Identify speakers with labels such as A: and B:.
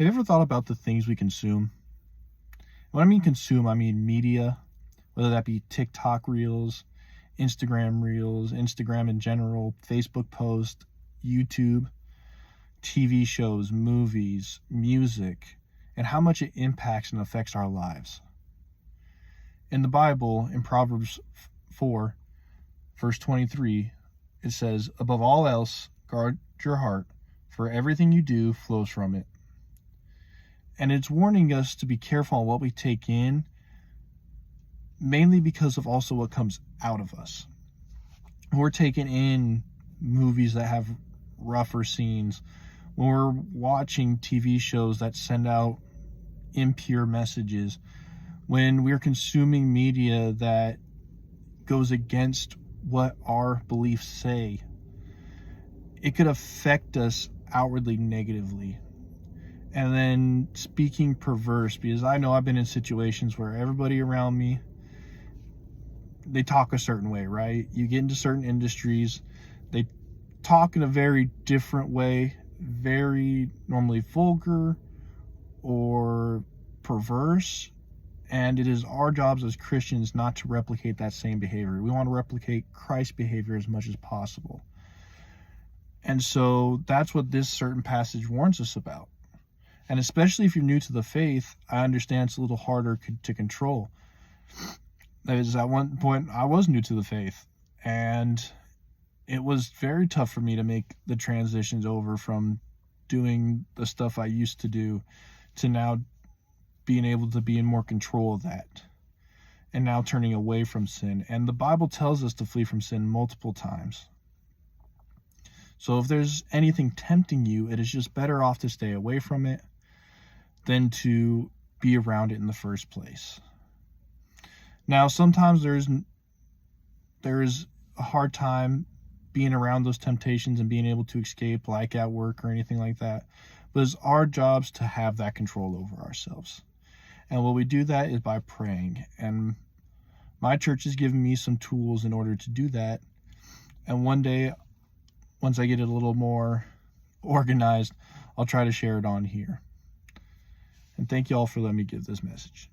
A: Have you ever thought about the things we consume? When I mean consume, I mean media, whether that be TikTok reels, Instagram in general, Facebook posts, YouTube, TV shows, movies, music, and how much it impacts and affects our lives. In the Bible, in Proverbs 4, verse 23, it says, "Above all else, guard your heart, for everything you do flows from it." And it's warning us to be careful on what we take in, mainly because of also what comes out of us. We're taking in movies that have rougher scenes, when we're watching TV shows that send out impure messages, when we're consuming media that goes against what our beliefs say, it could affect us outwardly negatively. And then speaking perverse, because I know I've been in situations where everybody around me, they talk a certain way, right? You get into certain industries, they talk in a very different way, very normally vulgar or perverse. And it is our jobs as Christians not to replicate that same behavior. We want to replicate Christ's behavior as much as possible. And so that's what this certain passage warns us about. And especially if you're new to the faith, I understand it's a little harder to control. That is, at one point, I was new to the faith, and it was very tough for me to make the transitions over from doing the stuff I used to do to now being able to be in more control of that, and now turning away from sin. And the Bible tells us to flee from sin multiple times. So if there's anything tempting you, it is just better off to stay away from it than to be around it in the first place. Now, sometimes there is a hard time being around those temptations and being able to escape, like at work or anything like that. But it's our jobs to have that control over ourselves. And what we do that is by praying. And my church has given me some tools in order to do that. And one day, once I get it a little more organized, I'll try to share it on here. And thank you all for letting me give this message.